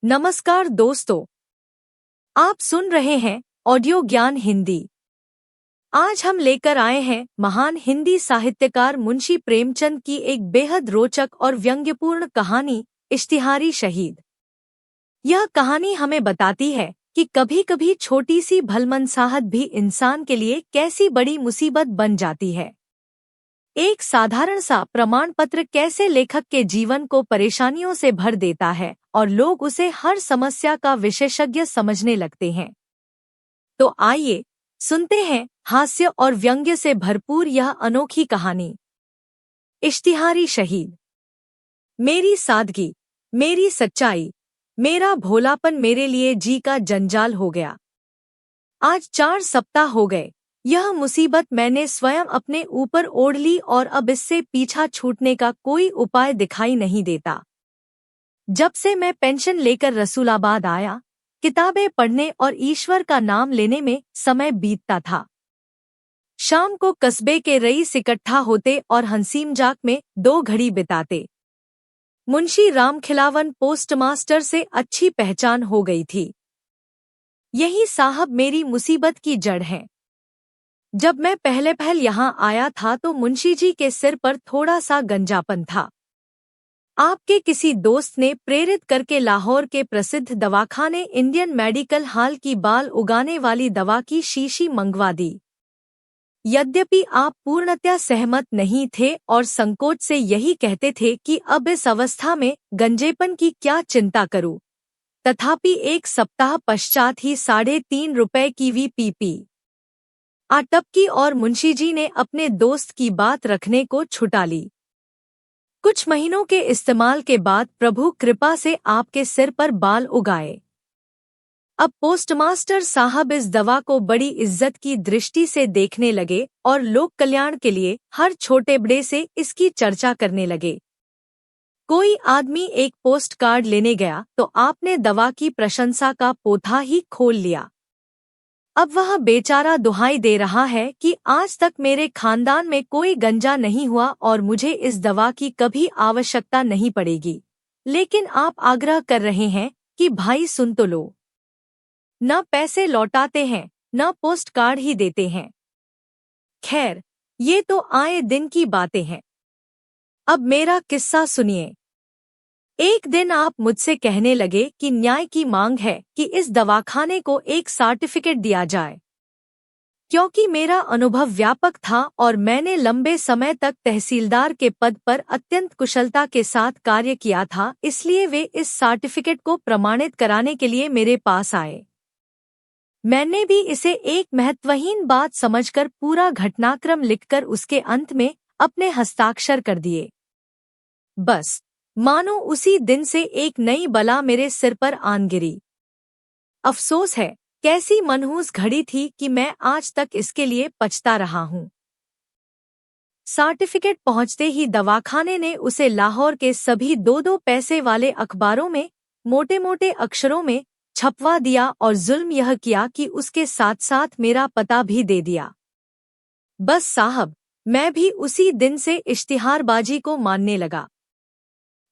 नमस्कार दोस्तों, आप सुन रहे हैं ऑडियो ज्ञान हिंदी। आज हम लेकर आए हैं महान हिंदी साहित्यकार मुंशी प्रेमचंद की एक बेहद रोचक और व्यंग्यपूर्ण कहानी, इश्तिहारी शहीद। यह कहानी हमें बताती है कि कभी-कभी छोटी सी भलमनसाहट भी इंसान के लिए कैसी बड़ी मुसीबत बन जाती है। एक साधारण सा प्रमाण पत्र कैसे लेखक के जीवन को परेशानियों से भर देता है और लोग उसे हर समस्या का विशेषज्ञ समझने लगते हैं। तो आइए सुनते हैं हास्य और व्यंग्य से भरपूर यह अनोखी कहानी। इश्तिहारी शहीद। मेरी सादगी, मेरी सच्चाई, मेरा भोलापन मेरे लिए जी का जंजाल हो गया। आज 4 सप्ताह हो गए, यह मुसीबत मैंने स्वयं अपने ऊपर ओढ़ ली और अब इससे पीछा छूटने का कोई उपाय दिखाई नहीं देता। जब से मैं पेंशन लेकर रसूलाबाद आया, किताबें पढ़ने और ईश्वर का नाम लेने में समय बीतता था। शाम को कस्बे के रईस इकट्ठा होते और हंसीमजाक में 2 घड़ी बिताते। मुंशी रामखिलावन पोस्टमास्टर से अच्छी पहचान हो गई थी। यही साहब मेरी मुसीबत की जड़ है। जब मैं पहले यहाँ आया था तो मुंशी जी के सिर पर थोड़ा सा गंजापन था। आपके किसी दोस्त ने प्रेरित करके लाहौर के प्रसिद्ध दवाखाने इंडियन मेडिकल हॉल की बाल उगाने वाली दवा की शीशी मंगवा दी। यद्यपि आप पूर्णतया सहमत नहीं थे और संकोच से यही कहते थे कि अब इस अवस्था में गंजेपन की क्या चिंता करूं, तथापि 1 सप्ताह पश्चात ही 3.5 रुपए की वीपीपी टपकी और मुंशी जी ने अपने दोस्त की बात रखने को छुटा ली। कुछ महीनों के इस्तेमाल के बाद प्रभु कृपा से आपके सिर पर बाल उगाए। अब पोस्टमास्टर साहब इस दवा को बड़ी इज्जत की दृष्टि से देखने लगे और लोक कल्याण के लिए हर छोटे बड़े से इसकी चर्चा करने लगे। कोई आदमी एक पोस्ट कार्ड लेने गया तो आपने दवा की प्रशंसा का पोथा ही खोल लिया। अब वह बेचारा दुहाई दे रहा है कि आज तक मेरे खानदान में कोई गंजा नहीं हुआ और मुझे इस दवा की कभी आवश्यकता नहीं पड़ेगी, लेकिन आप आग्रह कर रहे हैं कि भाई सुन तो लो। न पैसे लौटाते हैं, न पोस्ट कार्ड ही देते हैं। खैर, ये तो आए दिन की बातें हैं। अब मेरा किस्सा सुनिए। एक दिन आप मुझसे कहने लगे कि न्याय की मांग है कि इस दवाखाने को एक सर्टिफिकेट दिया जाए। क्योंकि मेरा अनुभव व्यापक था और मैंने लंबे समय तक तहसीलदार के पद पर अत्यंत कुशलता के साथ कार्य किया था, इसलिए वे इस सर्टिफिकेट को प्रमाणित कराने के लिए मेरे पास आए। मैंने भी इसे एक महत्वहीन बात समझकर पूरा घटनाक्रम लिखकर उसके अंत में अपने हस्ताक्षर कर दिए। बस मानो उसी दिन से एक नई बला मेरे सिर पर आन गिरी। अफसोस है, कैसी मनहूस घड़ी थी कि मैं आज तक इसके लिए पछता रहा हूँ। सर्टिफिकेट पहुँचते ही दवाखाने ने उसे लाहौर के सभी 2-2 पैसे वाले अखबारों में मोटे-मोटे अक्षरों में छपवा दिया और जुल्म यह किया कि उसके साथ साथ मेरा पता भी दे दिया। बस साहब, मैं भी उसी दिन से इश्तिहारबाजी को मानने लगा।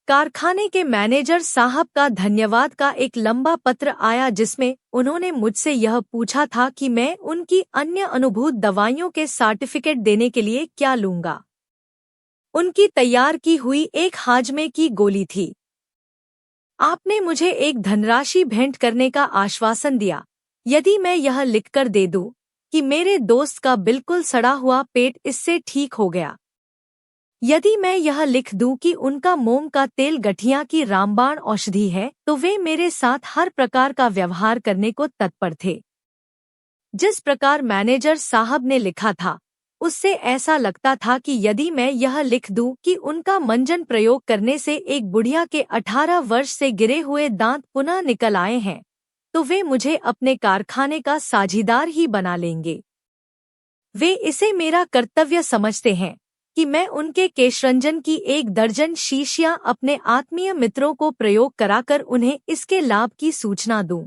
कारखाने के मैनेजर साहब का धन्यवाद का एक लंबा पत्र आया जिसमें उन्होंने मुझसे यह पूछा था कि मैं उनकी अन्य अनुभूत दवाइयों के सर्टिफिकेट देने के लिए क्या लूंगा। उनकी तैयार की हुई एक हाजमे की गोली थी। आपने मुझे एक धनराशि भेंट करने का आश्वासन दिया यदि मैं यह लिखकर दे दूं कि मेरे दोस्त का बिल्कुल सड़ा हुआ पेट इससे ठीक हो गया। यदि मैं यह लिख दूं कि उनका मोम का तेल गठिया की रामबाण औषधि है तो वे मेरे साथ हर प्रकार का व्यवहार करने को तत्पर थे। जिस प्रकार मैनेजर साहब ने लिखा था, उससे ऐसा लगता था कि यदि मैं यह लिख दूं कि उनका मंजन प्रयोग करने से एक बुढ़िया के 18 वर्ष से गिरे हुए दांत पुनः निकल आए हैं, तो वे मुझे अपने कारखाने का साझीदार ही बना लेंगे। वे इसे मेरा कर्तव्य समझते हैं कि मैं उनके केशरंजन की 1 दर्जन शीशियां अपने आत्मीय मित्रों को प्रयोग कराकर उन्हें इसके लाभ की सूचना दूं।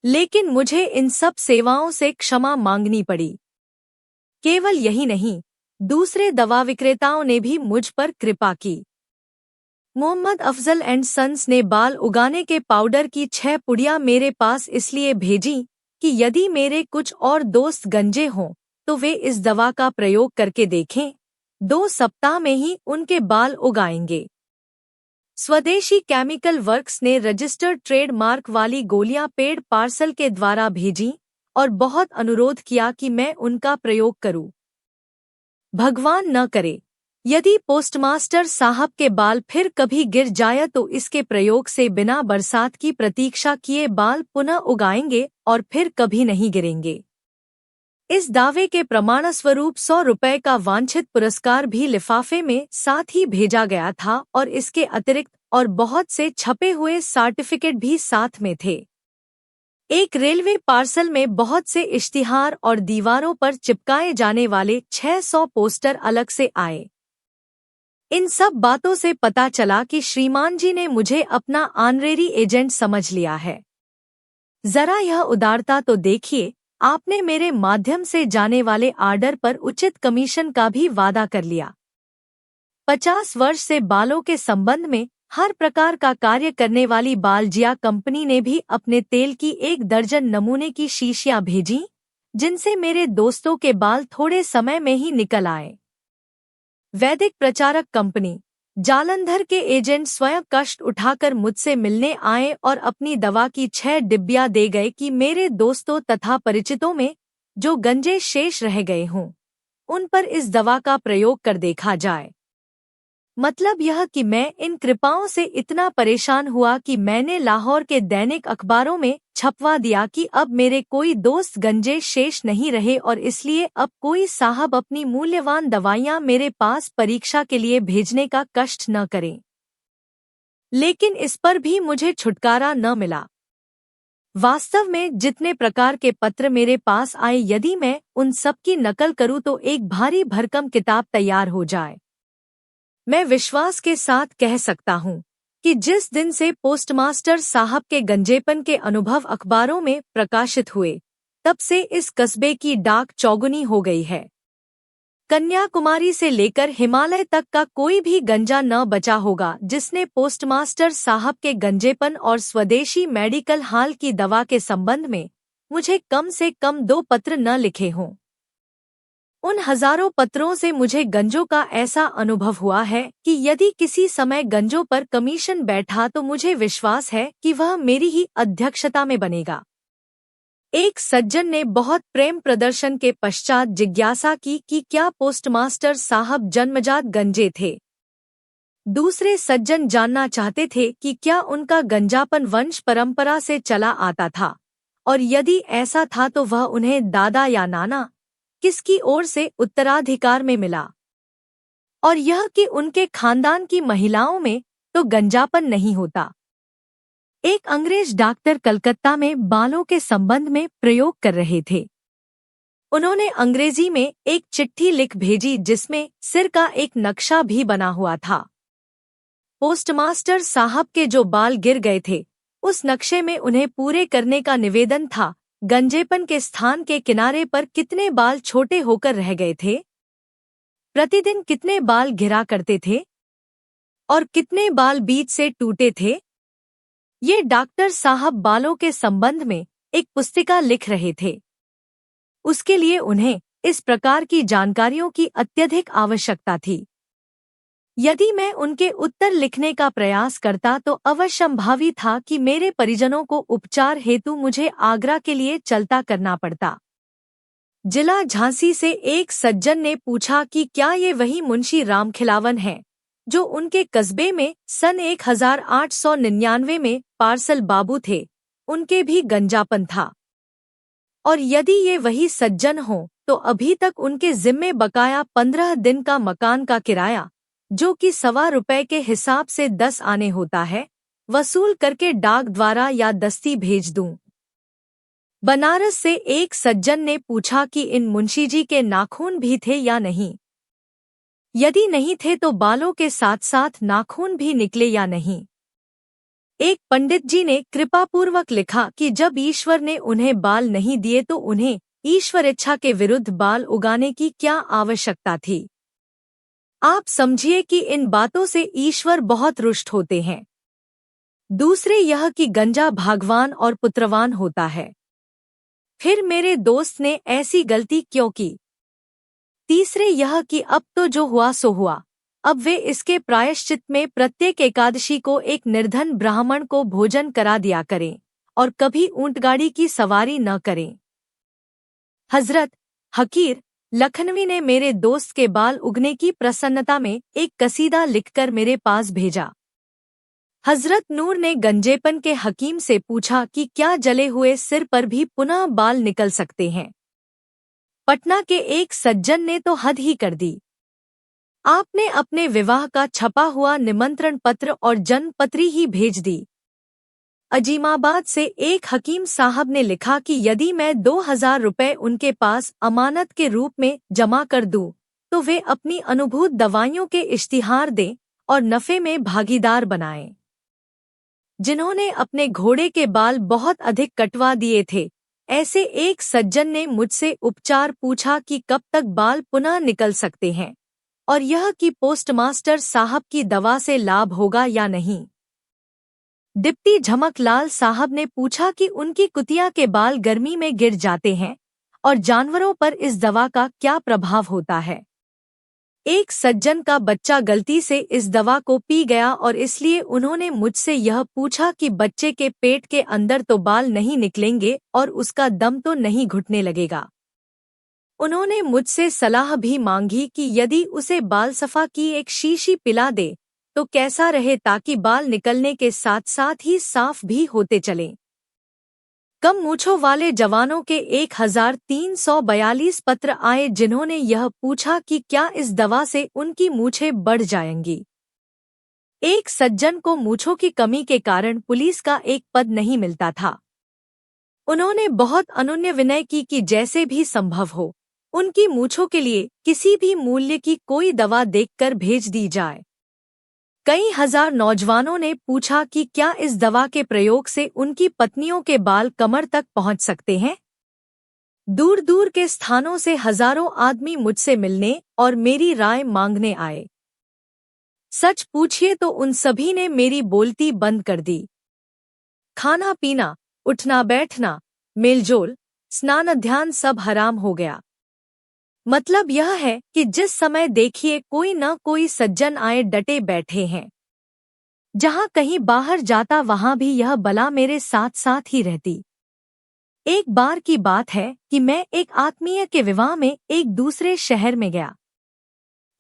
लेकिन मुझे इन सब सेवाओं से क्षमा मांगनी पड़ी। केवल यही नहीं, दूसरे दवा विक्रेताओं ने भी मुझ पर कृपा की। मोहम्मद अफजल एंड सन्स ने बाल उगाने के पाउडर की 6 पुड़ियां मेरे पास इसलिए भेजी कि यदि मेरे कुछ और दोस्त गंजे हों तो वे इस दवा का प्रयोग करके देखें। 2 सप्ताह में ही उनके बाल उगाएंगे। स्वदेशी केमिकल वर्क्स ने रजिस्टर्ड ट्रेडमार्क वाली गोलियां पेड पार्सल के द्वारा भेजी और बहुत अनुरोध किया कि मैं उनका प्रयोग करूं। भगवान न करे, यदि पोस्टमास्टर साहब के बाल फिर कभी गिर जाए तो इसके प्रयोग से बिना बरसात की प्रतीक्षा किए बाल पुनः उगाएंगे और फिर कभी नहीं गिरेंगे। इस दावे के प्रमाणस्वरूप 100 रुपए का वांछित पुरस्कार भी लिफाफे में साथ ही भेजा गया था और इसके अतिरिक्त और बहुत से छपे हुए सर्टिफिकेट भी साथ में थे। एक रेलवे पार्सल में बहुत से इश्तिहार और दीवारों पर चिपकाए जाने वाले 600 पोस्टर अलग से आए। इन सब बातों से पता चला कि श्रीमान जी ने मुझे अपना ऑनरेरी एजेंट समझ लिया है। जरा यह उदारता तो देखिए, आपने मेरे माध्यम से जाने वाले आर्डर पर उचित कमीशन का भी वादा कर लिया। 50 वर्ष से बालों के संबंध में हर प्रकार का कार्य करने वाली बालजिया कंपनी ने भी अपने तेल की 1 दर्जन नमूने की शीशियां भेजी, जिनसे मेरे दोस्तों के बाल थोड़े समय में ही निकल आए। वैदिक प्रचारक कंपनी जालंधर के एजेंट स्वयं कष्ट उठाकर मुझसे मिलने आए और अपनी दवा की 6 डिब्बियां दे गए कि मेरे दोस्तों तथा परिचितों में जो गंजे शेष रह गए हों उन पर इस दवा का प्रयोग कर देखा जाए। मतलब यह कि मैं इन कृपाओं से इतना परेशान हुआ कि मैंने लाहौर के दैनिक अखबारों में छपवा दिया कि अब मेरे कोई दोस्त गंजे शेष नहीं रहे और इसलिए अब कोई साहब अपनी मूल्यवान दवाइयां मेरे पास परीक्षा के लिए भेजने का कष्ट न करें। लेकिन इस पर भी मुझे छुटकारा न मिला। वास्तव में जितने प्रकार के पत्र मेरे पास आए, यदि मैं उन सब की नकल करूं तो एक भारी भरकम किताब तैयार हो जाए। मैं विश्वास के साथ कह सकता हूं कि जिस दिन से पोस्टमास्टर साहब के गंजेपन के अनुभव अखबारों में प्रकाशित हुए, तब से इस कस्बे की डाक चौगुनी हो गई है। कन्याकुमारी से लेकर हिमालय तक का कोई भी गंजा न बचा होगा जिसने पोस्टमास्टर साहब के गंजेपन और स्वदेशी मेडिकल हाल की दवा के संबंध में मुझे कम से कम 2 पत्र न लिखे हों। उन हजारों पत्रों से मुझे गंजों का ऐसा अनुभव हुआ है कि यदि किसी समय गंजों पर कमीशन बैठा तो मुझे विश्वास है कि वह मेरी ही अध्यक्षता में बनेगा। एक सज्जन ने बहुत प्रेम प्रदर्शन के पश्चात जिज्ञासा की कि क्या पोस्टमास्टर साहब जन्मजात गंजे थे। दूसरे सज्जन जानना चाहते थे कि क्या उनका गंजापन वंश परंपरा से चला आता था, और यदि ऐसा था तो वह उन्हें दादा या नाना किसकी ओर से उत्तराधिकार में मिला, और यह कि उनके खानदान की महिलाओं में तो गंजापन नहीं होता। एक अंग्रेज डॉक्टर कलकत्ता में बालों के संबंध में प्रयोग कर रहे थे। उन्होंने अंग्रेजी में एक चिट्ठी लिख भेजी जिसमें सिर का एक नक्शा भी बना हुआ था। पोस्टमास्टर साहब के जो बाल गिर गए थे, उस नक्शे में उन्हें पूरे करने का निवेदन था। गंजेपन के स्थान के किनारे पर कितने बाल छोटे होकर रह गए थे, प्रतिदिन कितने बाल गिरा करते थे और कितने बाल बीच से टूटे थे। ये डॉक्टर साहब बालों के संबंध में एक पुस्तिका लिख रहे थे। उसके लिए उन्हें इस प्रकार की जानकारियों की अत्यधिक आवश्यकता थी। यदि मैं उनके उत्तर लिखने का प्रयास करता तो अवश्यंभावी था कि मेरे परिजनों को उपचार हेतु मुझे आगरा के लिए चलता करना पड़ता। जिला झांसी से एक सज्जन ने पूछा कि क्या ये वही मुंशी रामखिलावन हैं जो उनके कस्बे में सन 1899 में पार्सल बाबू थे, उनके भी गंजापन था, और यदि ये वही सज्जन हों तो अभी तक उनके जिम्मे बकाया 15 दिन का मकान का किराया, जो कि ₹1.25 के हिसाब से 10 आने होता है, वसूल करके डाक द्वारा या दस्ती भेज दूं। बनारस से एक सज्जन ने पूछा कि इन मुंशी जी के नाखून भी थे या नहीं। यदि नहीं थे तो बालों के साथ साथ नाखून भी निकले या नहीं। एक पंडित जी ने कृपापूर्वक लिखा कि जब ईश्वर ने उन्हें बाल नहीं दिए तो उन्हें ईश्वर इच्छा के विरुद्ध बाल उगाने की क्या आवश्यकता थी। आप समझिए कि इन बातों से ईश्वर बहुत रुष्ट होते हैं। दूसरे यह कि गंजा भागवान और पुत्रवान होता है। फिर मेरे दोस्त ने ऐसी गलती क्यों की? तीसरे यह कि अब तो जो हुआ सो हुआ, अब वे इसके प्रायश्चित में प्रत्येक एकादशी को एक निर्धन ब्राह्मण को भोजन करा दिया करें और कभी ऊंटगाड़ी की सवारी न करें। हजरत हकीर लखनवी ने मेरे दोस्त के बाल उगने की प्रसन्नता में एक कसीदा लिखकर मेरे पास भेजा। हजरत नूर ने गंजेपन के हकीम से पूछा कि क्या जले हुए सिर पर भी पुनः बाल निकल सकते हैं? पटना के एक सज्जन ने तो हद ही कर दी। आपने अपने विवाह का छपा हुआ निमंत्रण पत्र और जन्मपत्री ही भेज दी। अजीमाबाद से एक हकीम साहब ने लिखा कि यदि मैं 2000 रुपए उनके पास अमानत के रूप में जमा कर दूं, तो वे अपनी अनुभूत दवाइयों के इश्तिहार दें और नफे में भागीदार बनाएं। जिन्होंने अपने घोड़े के बाल बहुत अधिक कटवा दिए थे, ऐसे एक सज्जन ने मुझसे उपचार पूछा कि कब तक बाल पुनः निकल सकते हैं और यह कि पोस्टमास्टर साहब की दवा से लाभ होगा या नहीं। डिप्टी झमकलाल साहब ने पूछा कि उनकी कुतिया के बाल गर्मी में गिर जाते हैं और जानवरों पर इस दवा का क्या प्रभाव होता है। एक सज्जन का बच्चा गलती से इस दवा को पी गया और इसलिए उन्होंने मुझसे यह पूछा कि बच्चे के पेट के अंदर तो बाल नहीं निकलेंगे और उसका दम तो नहीं घुटने लगेगा। उन्होंने मुझसे सलाह भी मांगी कि यदि उसे बालसफा की एक शीशी पिला दे तो कैसा रहे, ताकि बाल निकलने के साथ साथ ही साफ भी होते चलें। कम मूंछों वाले जवानों के 1342 पत्र आए जिन्होंने यह पूछा कि क्या इस दवा से उनकी मूंछें बढ़ जाएंगी। एक सज्जन को मूंछों की कमी के कारण पुलिस का एक पद नहीं मिलता था। उन्होंने बहुत अनुनय विनय की कि जैसे भी संभव हो उनकी मूंछों के लिए किसी भी मूल्य की कोई दवा देखकर भेज दी जाए। कई हजार नौजवानों ने पूछा कि क्या इस दवा के प्रयोग से उनकी पत्नियों के बाल कमर तक पहुंच सकते हैं। दूर दूर के स्थानों से हजारों आदमी मुझसे मिलने और मेरी राय मांगने आए। सच पूछिए तो उन सभी ने मेरी बोलती बंद कर दी। खाना पीना, उठना बैठना, मेलजोल, स्नान ध्यान सब हराम हो गया। मतलब यह है कि जिस समय देखिए कोई न कोई सज्जन आए डटे बैठे हैं। जहां कहीं बाहर जाता वहां भी यह बला मेरे साथ साथ ही रहती। एक बार की बात है कि मैं एक आत्मीय के विवाह में एक दूसरे शहर में गया।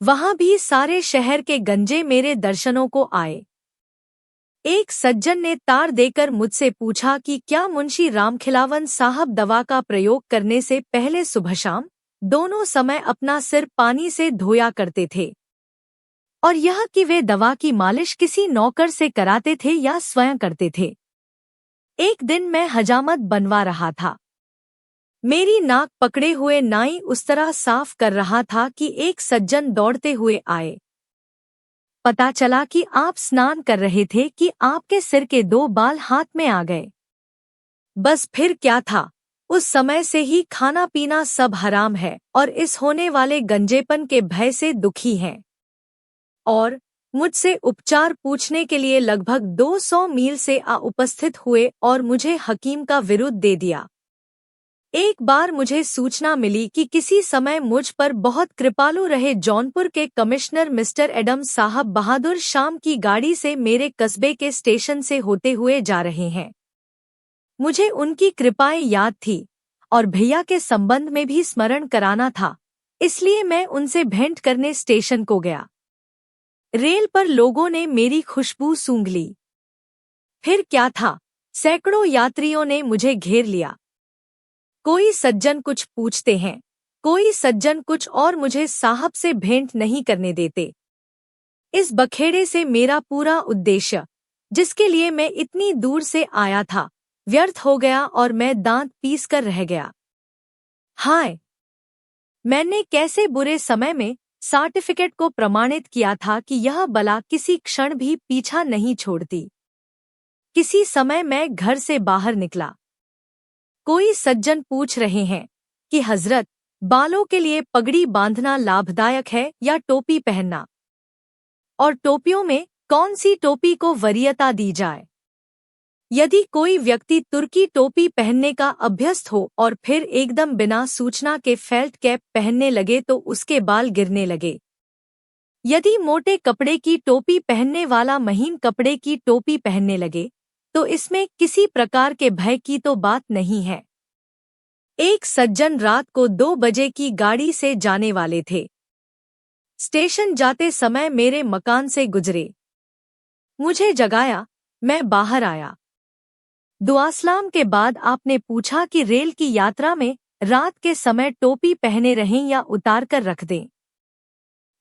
वहां भी सारे शहर के गंजे मेरे दर्शनों को आए। एक सज्जन ने तार देकर मुझसे पूछा कि क्या मुंशी रामखिलावन साहब दवा का प्रयोग करने से पहले सुबह शाम दोनों समय अपना सिर पानी से धोया करते थे, और यह कि वे दवा की मालिश किसी नौकर से कराते थे या स्वयं करते थे। एक दिन मैं हजामत बनवा रहा था। मेरी नाक पकड़े हुए नाई उस तरह साफ कर रहा था कि एक सज्जन दौड़ते हुए आए। पता चला कि आप स्नान कर रहे थे कि आपके सिर के 2 बाल हाथ में आ गए। बस फिर क्या था, उस समय से ही खाना पीना सब हराम है और इस होने वाले गंजेपन के भय से दुखी हैं। और मुझसे उपचार पूछने के लिए लगभग 200 मील से उपस्थित हुए और मुझे हकीम का विरुद्ध दे दिया। एक बार मुझे सूचना मिली कि किसी समय मुझ पर बहुत कृपालु रहे जौनपुर के कमिश्नर मिस्टर एडम साहब बहादुर शाम की गाड़ी से मेरे कस्बे के स्टेशन से होते हुए जा रहे हैं। मुझे उनकी कृपाएं याद थी और भैया के संबंध में भी स्मरण कराना था, इसलिए मैं उनसे भेंट करने स्टेशन को गया। रेल पर लोगों ने मेरी खुशबू सूंघ ली। फिर क्या था, सैकड़ों यात्रियों ने मुझे घेर लिया। कोई सज्जन कुछ पूछते हैं, कोई सज्जन कुछ, और मुझे साहब से भेंट नहीं करने देते। इस बखेड़े से मेरा पूरा उद्देश्य, जिसके लिए मैं इतनी दूर से आया था, व्यर्थ हो गया और मैं दांत पीस कर रह गया। हाय, मैंने कैसे बुरे समय में सर्टिफिकेट को प्रमाणित किया था कि यह बला किसी क्षण भी पीछा नहीं छोड़ती। किसी समय मैं घर से बाहर निकला। कोई सज्जन पूछ रहे हैं कि हजरत बालों के लिए पगड़ी बांधना लाभदायक है या टोपी पहनना? और टोपियों में कौन सी टोपी को वरीयता दी जाए? यदि कोई व्यक्ति तुर्की टोपी पहनने का अभ्यस्त हो और फिर एकदम बिना सूचना के फेल्ट कैप पहनने लगे तो उसके बाल गिरने लगे। यदि मोटे कपड़े की टोपी पहनने वाला महीन कपड़े की टोपी पहनने लगे तो इसमें किसी प्रकार के भय की तो बात नहीं है। एक सज्जन रात को 2 बजे की गाड़ी से जाने वाले थे। स्टेशन जाते समय मेरे मकान से गुजरे। मुझे जगाया, मैं बाहर आया। दुआसलाम के बाद आपने पूछा कि रेल की यात्रा में रात के समय टोपी पहने रहें या उतार कर रख दें।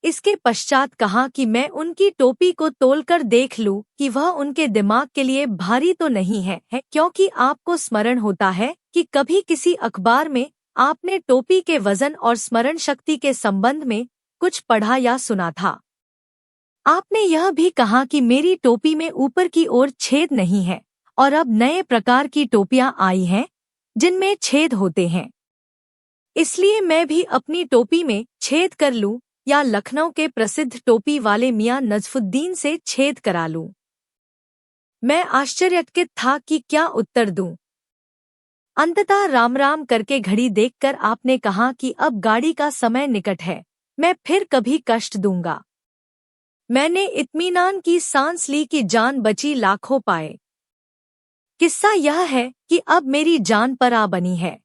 इसके पश्चात कहा कि मैं उनकी टोपी को तोलकर देख लूं कि वह उनके दिमाग के लिए भारी तो नहीं है, क्योंकि आपको स्मरण होता है कि कभी किसी अखबार में आपने टोपी के वजन और स्मरण शक्ति के संबंध में कुछ पढ़ा या सुना था। आपने यह भी कहा कि मेरी टोपी में ऊपर की ओर छेद नहीं है और अब नए प्रकार की टोपियां आई हैं जिनमें छेद होते हैं, इसलिए मैं भी अपनी टोपी में छेद कर लूं या लखनऊ के प्रसिद्ध टोपी वाले मियां नजफुद्दीन से छेद करा लूं। मैं आश्चर्यचकित था कि क्या उत्तर दूं। अंततः राम राम करके घड़ी देखकर आपने कहा कि अब गाड़ी का समय निकट है, मैं फिर कभी कष्ट दूंगा। मैंने इत्मीनान की सांस ली कि जान बची लाखों पाए। किस्सा यह है कि अब मेरी जान पर आ बनी है।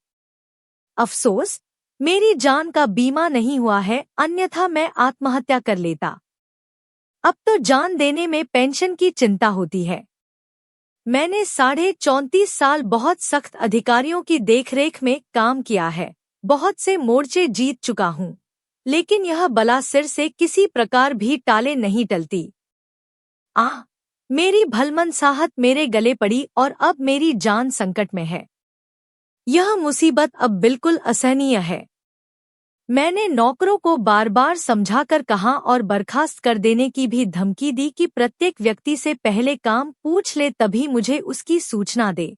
अफसोस, मेरी जान का बीमा नहीं हुआ है, अन्यथा मैं आत्महत्या कर लेता। अब तो जान देने में पेंशन की चिंता होती है। मैंने 34.5 साल बहुत सख्त अधिकारियों की देखरेख में काम किया है, बहुत से मोर्चे जीत चुका हूँ, लेकिन यह बला सिर से किसी प्रकार भी टाले नहीं टलती। मेरी भलमनसाहत मेरे गले पड़ी और अब मेरी जान संकट में है। यह मुसीबत अब बिल्कुल असहनीय है। मैंने नौकरों को बार बार समझाकर कहा और बर्खास्त कर देने की भी धमकी दी कि प्रत्येक व्यक्ति से पहले काम पूछ ले तभी मुझे उसकी सूचना दे,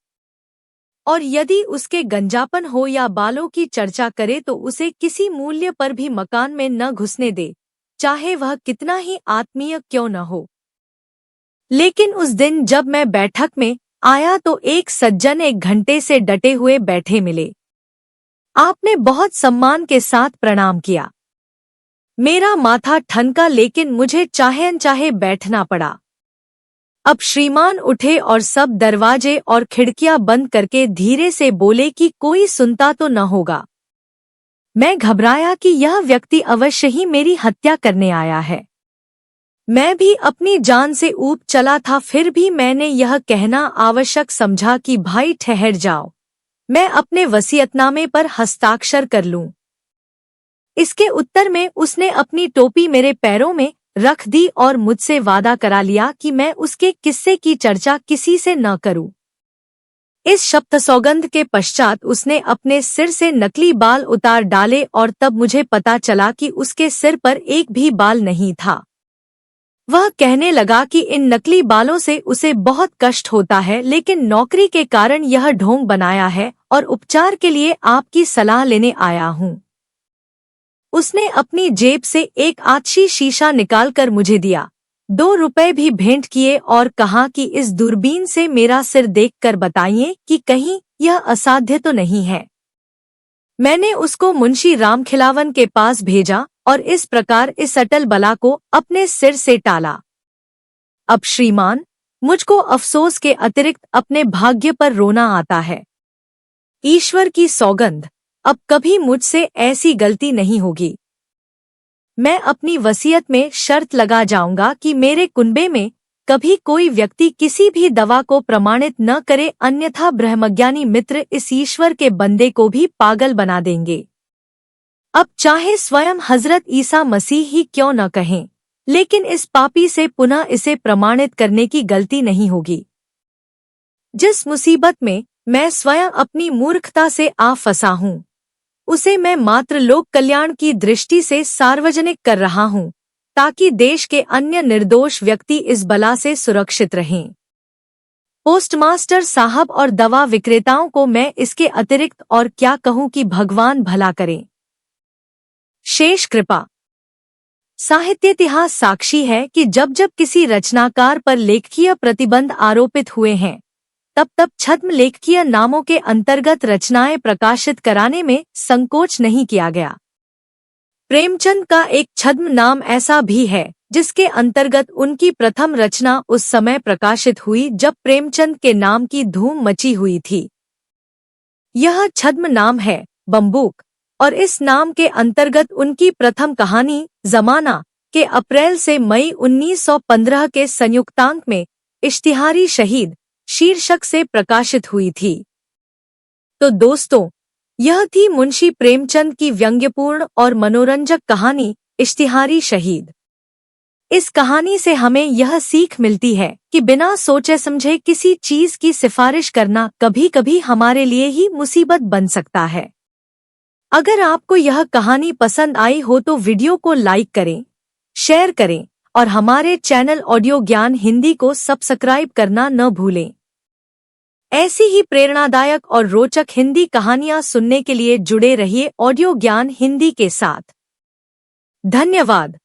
और यदि उसके गंजापन हो या बालों की चर्चा करे तो उसे किसी मूल्य पर भी मकान में न घुसने दे, चाहे वह कितना ही आत्मीय क्यों न हो। लेकिन उस दिन जब मैं बैठक में आया तो एक सज्जन 1 घंटे से डटे हुए बैठे मिले। आपने बहुत सम्मान के साथ प्रणाम किया। मेरा माथा ठनका, लेकिन मुझे चाहे अनचाहे बैठना पड़ा। अब श्रीमान उठे और सब दरवाजे और खिड़कियां बंद करके धीरे से बोले कि कोई सुनता तो न होगा। मैं घबराया कि यह व्यक्ति अवश्य ही मेरी हत्या करने आया है। मैं भी अपनी जान से ऊब चला था, फिर भी मैंने यह कहना आवश्यक समझा कि भाई ठहर जाओ, मैं अपने वसीयतनामे पर हस्ताक्षर कर लूं। इसके उत्तर में उसने अपनी टोपी मेरे पैरों में रख दी और मुझसे वादा करा लिया कि मैं उसके किस्से की चर्चा किसी से न करूं। इस शब्द सौगंध के पश्चात उसने अपने सिर से नकली बाल उतार डाले और तब मुझे पता चला कि उसके सिर पर एक भी बाल नहीं था। वह कहने लगा कि इन नकली बालों से उसे बहुत कष्ट होता है, लेकिन नौकरी के कारण यह ढोंग बनाया है और उपचार के लिए आपकी सलाह लेने आया हूँ। उसने अपनी जेब से एक आछी शीशा निकालकर मुझे दिया, 2 रुपए भी भेंट किए और कहा कि इस दूरबीन से मेरा सिर देखकर बताइए कि कहीं यह असाध्य तो नहीं है। मैंने उसको मुंशी रामखिलावन के पास भेजा और इस प्रकार इस अटल बला को अपने सिर से टाला। अब श्रीमान, मुझको अफसोस के अतिरिक्त अपने भाग्य पर रोना आता है। ईश्वर की सौगंध, अब कभी मुझसे ऐसी गलती नहीं होगी। मैं अपनी वसीयत में शर्त लगा जाऊंगा कि मेरे कुनबे में कभी कोई व्यक्ति किसी भी दवा को प्रमाणित न करे, अन्यथा ब्रह्मज्ञानी मित्र इस ईश्वर के बंदे को भी पागल बना देंगे। अब चाहे स्वयं हजरत ईसा मसीह ही क्यों न कहें, लेकिन इस पापी से पुनः इसे प्रमाणित करने की गलती नहीं होगी। जिस मुसीबत में मैं स्वयं अपनी मूर्खता से आ फंसा हूँ, उसे मैं मात्र लोक कल्याण की दृष्टि से सार्वजनिक कर रहा हूँ, ताकि देश के अन्य निर्दोष व्यक्ति इस बला से सुरक्षित रहें। पोस्टमास्टर साहब और दवा विक्रेताओं को मैं इसके अतिरिक्त और क्या कहूँ कि भगवान भला करें। शेष कृपा। साहित्य इतिहास साक्षी है कि जब जब किसी रचनाकार पर लेखकीय प्रतिबंध आरोपित हुए हैं, तब तब छद्म लेखकीय नामों के अंतर्गत रचनाएं प्रकाशित कराने में संकोच नहीं किया गया। प्रेमचंद का एक छद्म नाम ऐसा भी है जिसके अंतर्गत उनकी प्रथम रचना उस समय प्रकाशित हुई जब प्रेमचंद के नाम की धूम मची हुई थी। यह छद्म नाम है बम्बूक, और इस नाम के अंतर्गत उनकी प्रथम कहानी जमाना के अप्रैल से मई 1915 के संयुक्तांक में इश्तिहारी शहीद शीर्षक से प्रकाशित हुई थी। तो दोस्तों, यह थी मुंशी प्रेमचंद की व्यंग्यपूर्ण और मनोरंजक कहानी इश्तिहारी शहीद। इस कहानी से हमें यह सीख मिलती है कि बिना सोचे समझे किसी चीज की सिफारिश करना कभी कभी हमारे लिए ही मुसीबत बन सकता है। अगर आपको यह कहानी पसंद आई हो तो वीडियो को लाइक करें, शेयर करें और हमारे चैनल ऑडियो ज्ञान हिंदी को सब्सक्राइब करना न भूलें। ऐसी ही प्रेरणादायक और रोचक हिंदी कहानियां सुनने के लिए जुड़े रहिए ऑडियो ज्ञान हिंदी के साथ। धन्यवाद।